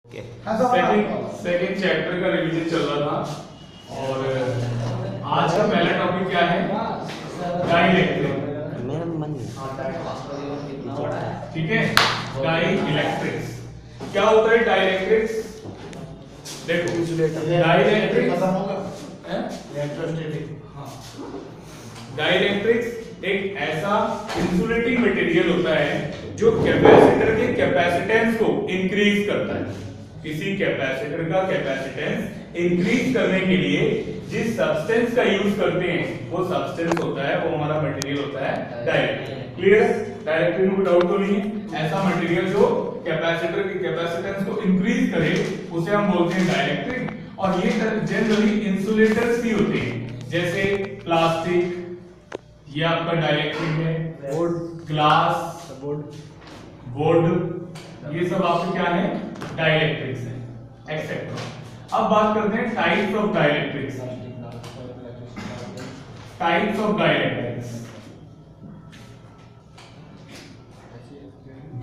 Second chapter का revision चल रहा था और आज का पहला टॉपिक क्या है? डाइलेक्ट्रिक। ठीक है, डाइलेक्ट्रिक्स। क्या होता है डाइलेक्ट्रिक्स? देखो, डाइलेक्ट्रिक्स एक ऐसा इंसुलेटिंग मटेरियल होता है जो कैपेसिटर के कैपेसिटेंस को इंक्रीज करता है। किसी कैपेसिटर का कैपेसिटेंस इंक्रीज करने के लिए जिस सब्सटेंस का यूज करते हैं वो सब्सटेंस होता है, वो हमारा मटेरियल होता है डाइलेक्ट्रिक। क्लियर? डाइलेक्ट्रिक में कोई डाउट तो नहीं है। ऐसा मटेरियल जो कैपेसिटर की कैपेसिटेंस को इंक्रीज करे उसे हम बोलते हैं डाइलेक्ट्रिक। और ये जनरली इंसुलेटर्स भी होते हैं, जैसे प्लास्टिक, ये आपका डाइलेक्ट्रिक है, ग्लास, बोर्ड, ये सब आपके क्या है? डाइलेक्ट्रिक्स है, एक्सेट्रा। अब बात करते हैं types of dielectrics. Types of dielectrics,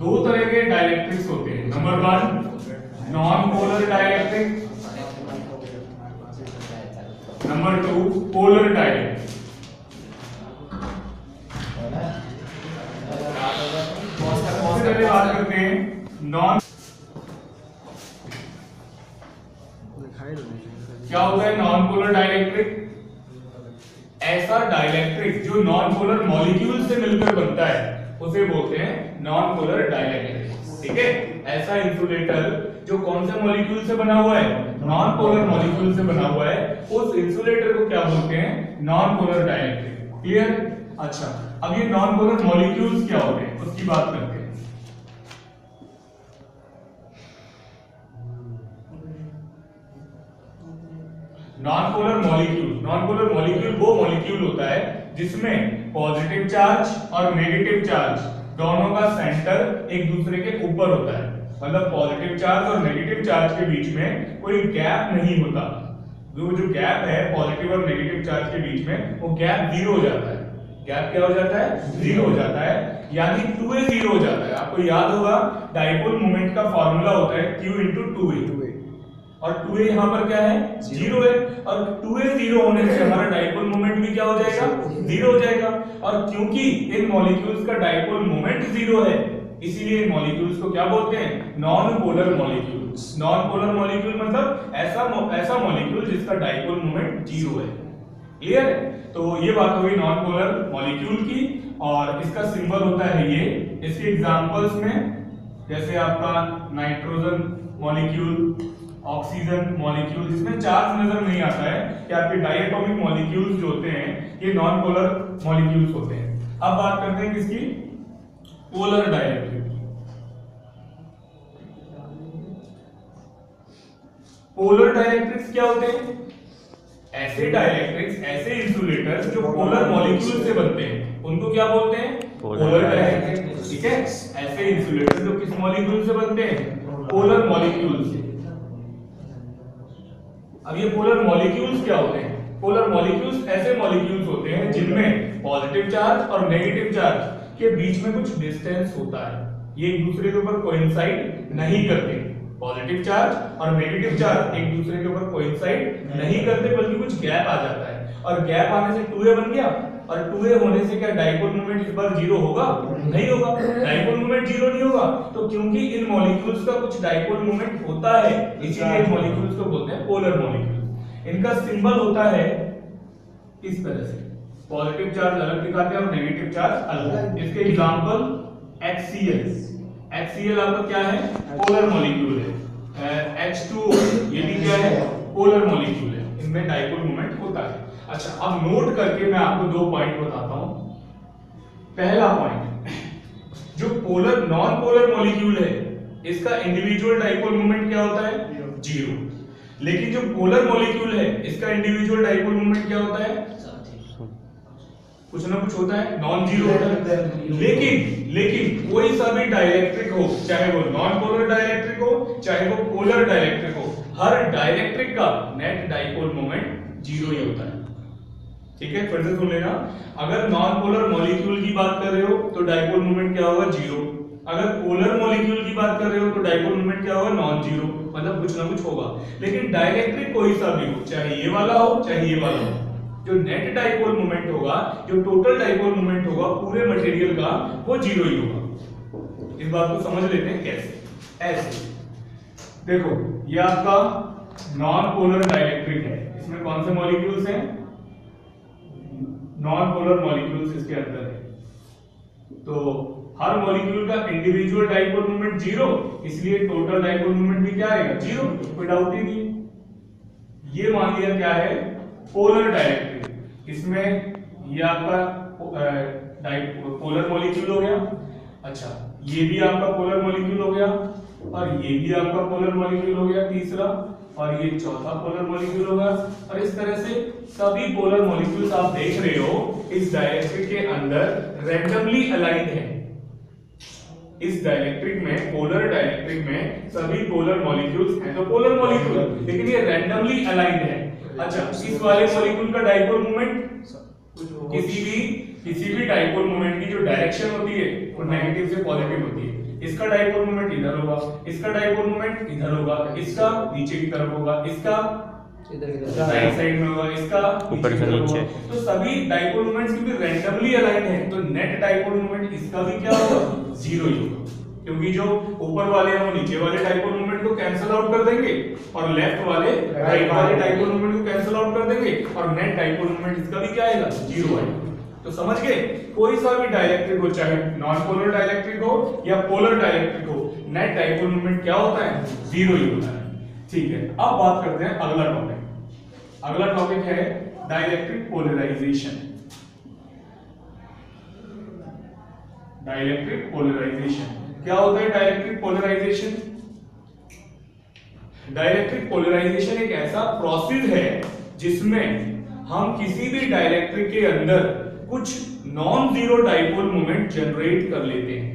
दो तरह के डाइलेक्ट्रिक्स होते हैं। Number 1 non polar dielectric, number 2 polar dielectric. पहले बात करते हैं नॉन। क्या होता है नॉन पोलर डाइलेक्ट्रिक? ऐसा डाइलेक्ट्रिक जो नॉन पोलर मॉलिक्यूल से मिलकर बनता है उसे बोलते हैं नॉन पोलर डाइलेक्ट्रिक। ठीक है, ऐसा इंसुलेटर जो कौन से मॉलिक्यूल से बना हुआ है? नॉन पोलर मॉलिक्यूल से बना हुआ है, उस इंसुलेटर को क्या बोलते हैं? Non polar dielectric. क्लियर? अच्छा, अब ये नॉन पोलर मॉलिक्यूल्स क्या होते हैं उसकी बात करते हैं। नॉन पोलर मॉलिक्यूल वो मॉलिक्यूल होता है जिसमें पॉजिटिव चार्ज और नेगेटिव चार्ज दोनों का सेंटर एक दूसरे के ऊपर होता है। मतलब पॉजिटिव चार्ज और नेगेटिव चार्ज के बीच में कोई गैप नहीं होता। जो गैप है पॉजिटिव और नेगेटिव चार्ज के बीच में, वो गैप जीरो हो जाता है। गैप क्या हो जाता है? जीरो हो जाता है, यानी 2a जीरो हो जाता है। आपको याद होगा डाइपोल मोमेंट का फॉर्मूला होता है q × 2a, और 2a यहां पर क्या है? जीरो है, और 2a जीरो होने से हमारा डाइपोल मोमेंट भी क्या हो जाएगा? जीरो हो जाएगा। और क्योंकि इन मॉलिक्यूल्स का डाइपोल मोमेंट जीरो है, इसीलिए इन मॉलिक्यूल्स को क्या बोलते हैं? Non polar molecules. Non polar molecule मतलब ऐसा मॉलिक्यूल जिसका डाइपोल मोमेंट जीरो है। क्लियर है? तो ये बात हो गई नॉन पोलर मॉलिक्यूल की, और इसका सिंबल होता है ये। इसके एग्जांपल्स में जैसे आपका नाइट्रोजन मॉलिक्यूल, ऑक्सीजन मॉलिक्यूल, जिसमें चार्ज नजर नहीं आता है, कि आपके डायटोमिक मॉलिक्यूल्स जो होते हैं ये नॉन पोलर मॉलिक्यूल्स होते हैं। अब बात करते हैं किसकी? Polar dielectric. पोलर डाइलेक्ट्रिक्स क्या होते हैं? ऐसे डाइलेक्ट्रिक्स, ऐसे इंसुलेटर्स जो पोलर मॉलिक्यूल से बनते हैं उनको क्या बोलते हैं? Polar dielectric. ठीक है, ऐसे इंसुलेटर जो किस मॉलिक्यूल से बनते हैं? पोलर मॉलिक्यूल से। अब ये पोलर मॉलिक्यूल्स क्या होते हैं? पोलर मॉलिक्यूल्स ऐसे मॉलिक्यूल्स होते हैं जिनमें पॉजिटिव चार्ज और नेगेटिव चार्ज के बीच में कुछ डिस्टेंस होता है। ये एक दूसरे के ऊपर कोइंसाइड नहीं करते। पॉजिटिव चार्ज और नेगेटिव चार्ज एक दूसरे के ऊपर कोइंसाइड नहीं करते, बल्कि कुछ गैप आ जाता है, और गैप आने से 2a बन गया। और 2a होने से क्या डाइपोल मोमेंट इस बार जीरो होगा? नहीं होगा, डाइपोल मोमेंट जीरो नहीं होगा। तो क्योंकि इन मॉलिक्यूल्स का कुछ डाइपोल मोमेंट होता है, इसीलिए इन मॉलिक्यूल्स को बोलते हैं पोलर मॉलिक्यूल्स। इनका सिंबल होता है इस तरह से, पॉजिटिव चार्ज अलग दिखाते हैं और नेगेटिव चार्ज अलग। इसके एग्जांपल HCl। HCl आपका क्या है? पोलर मॉलिक्यूल है। H2O ये भी क्या है? पोलर मॉलिक्यूल है। इनमें डाइपोल मोमेंट होता है। अच्छा, अब नोट करके मैं आपको दो पॉइंट बताता हूं। पहला पॉइंट, जो पोलर नॉन पोलर मॉलिक्यूल है इसका इंडिविजुअल डाइपोल मोमेंट क्या होता है? जीरो। लेकिन जो पोलर मॉलिक्यूल है इसका इंडिविजुअल डाइपोल मोमेंट क्या होता है? कुछ ना कुछ होता है, नॉन जीरो होता है। लेकिन कोई सा भी डाइलेक्ट्रिक हो, चाहे वो नॉन पोलर डाइलेक्ट्रिक हो चाहे वो पोलर डाइलेक्ट्रिक हो, हर डाइलेक्ट्रिक का नेट डाइपोल मोमेंट जीरो ही होता है। ठीक है, फिर से सुन लेना। अगर नॉन पोलर मॉलिक्यूल की बात कर रहे हो तो डाइपोल मोमेंट क्या होगा? जीरो। अगर पोलर मॉलिक्यूल की बात कर रहे हो तो डाइपोल मोमेंट क्या होगा, नॉन जीरो, मतलब कुछ ना कुछ होगा। लेकिन डाइलेक्ट्रिक कोई सा भी हो, चाहे ये वाला हो चाहे ये वाला हो, जो नेट डाइपोल मोमेंट होगा, जो टोटल डाइपोल मोमेंट होगा पूरे मटेरियल का, वो जीरो ही होगा। इस बात को समझ लेते हैं कैसे। ऐसे देखो, ये आपका नॉन पोलर डाइलेक्ट्रिक है, इसमें कौन से मॉलिक्यूल्स हैं, नॉन पोलर मॉलिक्यूल्स इसके अंदर है। तो हर मॉलिक्यूल का इंडिविजुअल डाइपोल मोमेंट जीरो, इसलिए टोटल डाइपोल मोमेंट भी क्या आएगा, जीरो, कोई डाउट ही नहीं। ये मान लिया क्या है, पोलर डाइलेक्ट्रिक। इसमें ये आपका पोलर मॉलिक्यूल हो गया। अच्छा, ये भी आपका पोलर मॉलिक्यूल हो गया, और ये भी आपका पोलर मॉलिक्यूल हो गया तीसरा, और ये चौथा पोलर मॉलिक्यूल होगा। और इस तरह से सभी पोलर मॉलिक्यूल्स आप देख रहे हो इस डाइलेक्ट्रिक के अंदर रैंडमली अलाइंड है। इस डाइलेक्ट्रिक में, पोलर डाइलेक्ट्रिक में सभी पोलर मॉलिक्यूल्स हैं, तो पोलर मॉलिक्यूल, लेकिन ये रैंडमली अलाइंड है। अच्छा, इस वाले मॉलिक्यूल का डाइपोल मोमेंट, किसी भी डाइपोल मोमेंट की जो डायरेक्शन होती है वो नेगेटिव से पॉजिटिव होती है। इसका डाइपोल मोमेंट इधर होगा, इसका डाइपोल मोमेंट इधर होगा, इसका नीचे की तरफ होगा, इसका राइट साइड में होगा, इसका ऊपर से नीचे। तो सभी डाइपोल मोमेंट्स क्योंकि रैंडमली अलाइंड है, तो नेट डाइपोल मोमेंट इसका भी क्या होगा, जीरो ही होगा, क्योंकि जो ऊपर वाले हैं वो नीचे वाले डाइपोल मोमेंट को कैंसिल आउट कर देंगे, और लेफ्ट वाले राइट वाले डाइपोल मोमेंट को कैंसिल आउट कर देंगे, और नेट डाइपोल मोमेंट इसका भी क्या आएगा, जीरो आएगा। तो समझ गए, कोई सा भी डाइलेक्ट्रिक हो, चाहे नॉन पोलर डाइलेक्ट्रिक हो या पोलर डाइलेक्ट्रिक हो, नेट डाइपोल मोमेंट क्या होता है, जीरो ही होता है। ठीक है, अब बात करते हैं अगला टॉपिक। अगला टॉपिक है डाइलेक्ट्रिक पोलराइजेशन। डाइलेक्ट्रिक पोलराइजेशन क्या होता है? डाइलेक्ट्रिक पोलराइजेशन, डाइलेक्ट्रिक पोलराइजेशन एक ऐसा प्रोसेस है जिसमें हम किसी भी डाइलेक्ट्रिक के अंदर कुछ non zero dipole moment generate कर लेते हैं,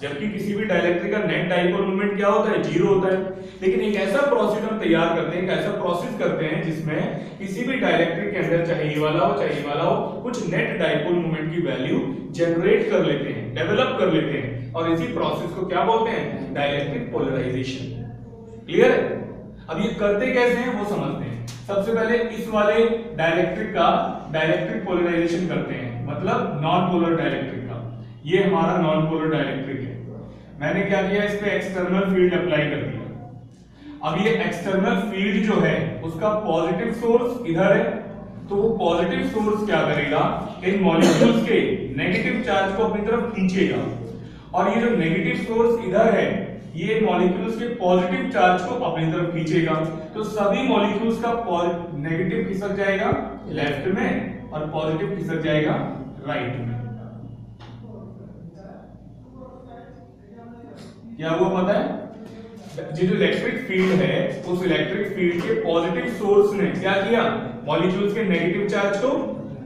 जबकि किसी भी डाइलेक्ट्रिक का नेट डाइपोल मोमेंट क्या होता है, जीरो होता है। लेकिन एक ऐसा प्रोसेस हम तैयार करते हैं, एक ऐसा प्रोसेस करते हैं जिसमें किसी भी डाइलेक्ट्रिक के अंदर, चाहे ये वाला हो चाहे ये वाला हो, कुछ नेट डाइपोल मोमेंट की वैल्यू जनरेट कर लेते हैं, डेवलप कर लेते हैं, और इसी प्रोसेस को क्या बोलते हैं, डाइलेक्ट्रिक पोलराइजेशन। क्लियर है? अब ये करते कैसे हैं वो समझते हैं। सबसे पहले इस वाले डाइलेक्ट्रिक का डाइलेक्ट्रिक पोलराइजेशन करते हैं, मतलब नॉन पोलर डाइलेक्ट्रिक का। ये हमारा नॉन पोलर डाइलेक्ट्रिक है, मैंने क्या किया, इस पे एक्सटर्नल फील्ड अप्लाई कर दिया। अब ये एक्सटर्नल फील्ड जो है उसका पॉजिटिव सोर्स इधर है, तो वो पॉजिटिव सोर्स क्या करेगा, इन मॉलिक्यूल्स के नेगेटिव चार्ज को अपनी तरफ खींचेगा, और ये जो नेगेटिव सोर्स इधर है ये मॉलिक्यूल्स के पॉजिटिव चार्ज को अपनी तरफ खींचेगा। तो सभी मॉलिक्यूल्स का नेगेटिव खिसक जाएगा लेफ्ट में और पॉजिटिव खिसक जाएगा राइट में। क्या हुआ पता है? जो इलेक्ट्रिक फील्ड है उस इलेक्ट्रिक फील्ड के पॉजिटिव सोर्स ने क्या किया, मॉलिक्यूल्स के नेगेटिव चार्ज को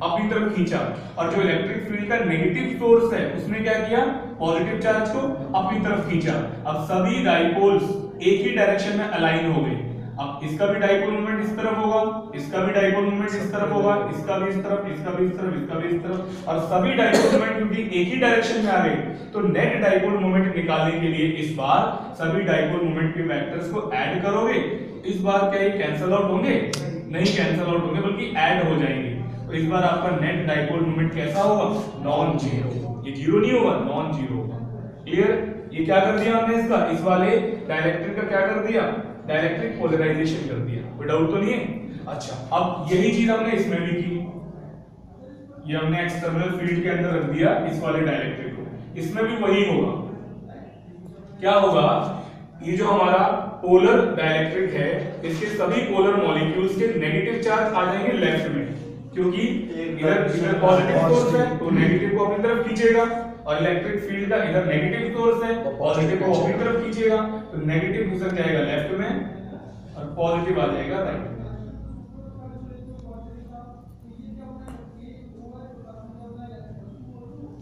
अपनी तरफ खींचा, और जो इलेक्ट्रिक फील्ड का नेगेटिव सोर्स है उसने क्या किया, पॉजिटिव चार्ज को अपनी तरफ खींचा। अब सभी डाइपोल्स एक ही डायरेक्शन में अलाइन हो गए। अब इसका भी डाइपोल मोमेंट इस तरफ होगा, इसका भी डाइपोल मोमेंट इस तरफ होगा, इसका भी इस तरफ, इसका भी इस तरफ, इसका भी इस तरफ, और सभी डाइपोल मोमेंट क्योंकि एक ही डायरेक्शन में आ गए, तो नेट डाइपोल मोमेंट निकालने के लिए इस बार सभी डाइपोल मोमेंट के वेक्टर्स को ऐड करोगे। इस बार क्या ये कैंसिल आउट होंगे? नहीं कैंसिल आउट होंगे, बल्कि ऐड हो जाएंगे। तो इस बार आपका नेट डाइपोल मोमेंट कैसा होगा, नॉन जीरो। ये जीरो नहीं होगा, नॉन जीरो होगा। क्लियर? ये क्या कर दिया हमने, इसका, इस वाले डाइलेक्ट्रिक का क्या कर दिया, डाइलेक्ट्रिक पोलराइजेशन कर दिया। कोई डाउट तो नहीं है? अच्छा, अब यही चीज हमने इसमें भी की। ये हमने एक्सटर्नल फील्ड के अंदर रख दिया इस वाले डाइलेक्ट्रिक को, इसमें भी वही होगा। क्या होगा, ये जो हमारा पोलर डाइलेक्ट्रिक है इसके सभी पोलर मॉलिक्यूल्स के नेगेटिव चार्ज आ जाएंगे लेफ्ट में, क्योंकि इधर पॉजिटिव सोर्स है तो नेगेटिव को अपनी तरफ खींचेगा, और इलेक्ट्रिक फील्ड का इधर नेगेटिव सोर्स है, पॉजिटिव को अपनी तरफ खींचेगा, तो नेगेटिव खिसक जाएगा लेफ्ट में और पॉजिटिव आ जाएगा राइट में।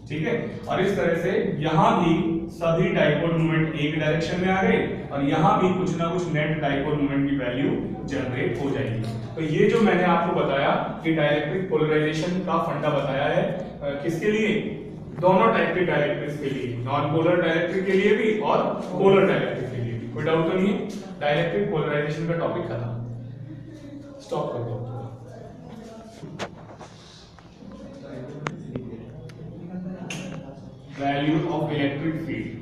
ठीक है? और इस तरह से यहां भी सभी डाइपोल मोमेंट एक डायरेक्शन में आ गए, और यहां भी कुछ ना कुछ नेट डाइपोल मोमेंट की वैल्यू जनरेट हो जाएगी। तो ये जो मैंने आपको बताया कि डाइलेक्ट्रिक पोलराइजेशन का फंडा बताया है, किसके लिए, दोनों टाइप के डाइलेक्ट्रिक्स के लिए, नॉन पोलर डाइलेक्ट्रिक के लिए भी और पोलर डाइलेक्ट्रिक के लिए भी। कोई डाउट तो नहीं है? डाइलेक्ट्रिक पोलराइजेशन का टॉपिक खत्म, स्टॉप कर दो। Value of electric field,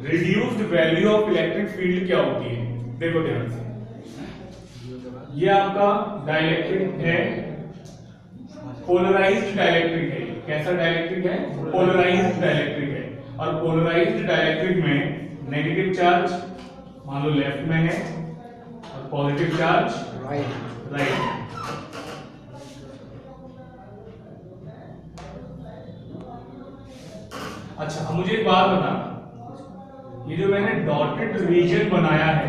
reduced value of electric field क्या होती है? देखो ध्यान से, ये आपका डाइलेक्ट्रिक है, पोलराइज्ड डाइलेक्ट्रिक है। कैसा डाइलेक्ट्रिक है? पोलराइज्ड डाइलेक्ट्रिक है। और पोलराइज्ड डाइलेक्ट्रिक में नेगेटिव चार्ज मान लो लेफ्ट में है और पॉजिटिव चार्ज राइट। अच्छा, अब मुझे एक बात बता, ये जो मैंने डॉटेड रीजन बनाया है,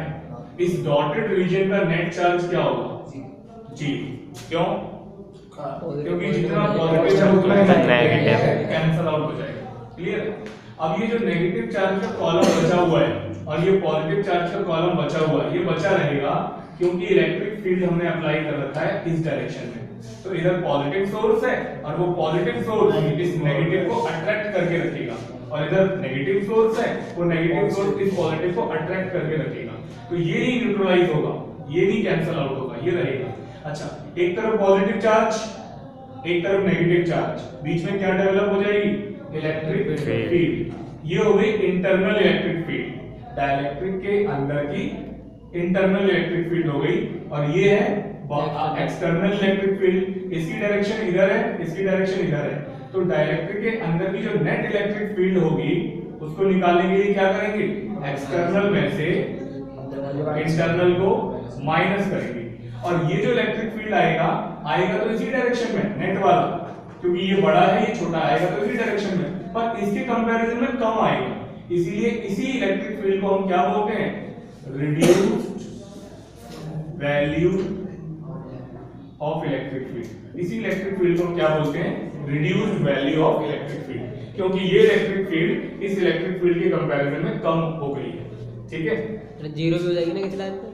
इस डॉटेड रीजन का नेट चार्ज क्या होगा? जी। क्यों? क्योंकि जितना पॉजिटिव है उतना नेगेटिव कैंसिल आउट हो जाएगा। क्लियर? अब ये जो नेगेटिव चार्ज का कॉलम बचा हुआ है और ये पॉजिटिव चार्ज का कॉलम बचा हुआ है, ये बचा रहेगा क्योंकि इलेक्ट्रिक फील्ड हमने अप्लाई कर रखा है इस डायरेक्शन में। तो इधर पॉजिटिव सोर्स है और वो पॉजिटिव सोर्स इस नेगेटिव को अट्रैक्ट करके रखेगा, और इधर नेगेटिव सोर्स है, वो नेगेटिव सोर्स इस पॉजिटिव को अट्रैक्ट करके रखेगा। तो ये ही न्यूट्रलाइज होगा, ये नहीं कैंसिल आउट होगा, ये रहेगा। अच्छा, एक तरफ पॉजिटिव चार्ज, एक तरफ नेगेटिव चार्ज, बीच में क्या डेवलप हो जाएगी? Electric field. ये हो गई इंटरनल इलेक्ट्रिक फील्ड, डाइलेक्ट्रिक के अंदर की इंटरनल इलेक्ट्रिक फील्ड हो गई। और ये है एक्सटर्नल इलेक्ट्रिक फील्ड, इसकी डायरेक्शन इधर है, इसकी डायरेक्शन इधर है। तो डाइलेक्ट्रिक के अंदर की जो नेट इलेक्ट्रिक फील्ड होगी उसको निकालने के लिए क्या करेंगे? एक्सटर्नल में से इंटरनल को माइनस करेंगे, और ये जो इलेक्ट्रिक फील्ड आएगा तो इसी डायरेक्शन में, नेट वाला, क्योंकि ये बड़ा है ये छोटा आएगा तो इसी डायरेक्शन में, पर इसके कंपैरिजन में कम आएगा। इसीलिए इसी इलेक्ट्रिक फील्ड को हम क्या बोलते हैं? Reduced value of electric field. इसी इलेक्ट्रिक फील्ड को हम क्या बोलते हैं? Reduced value of electric field, क्योंकि ये इलेक्ट्रिक फील्ड इस इलेक्ट्रिक फील्ड के कंपैरिजन में कम हो गई है। ठीक है, जीरो भी हो जाएगी ना किसी लाइन पे।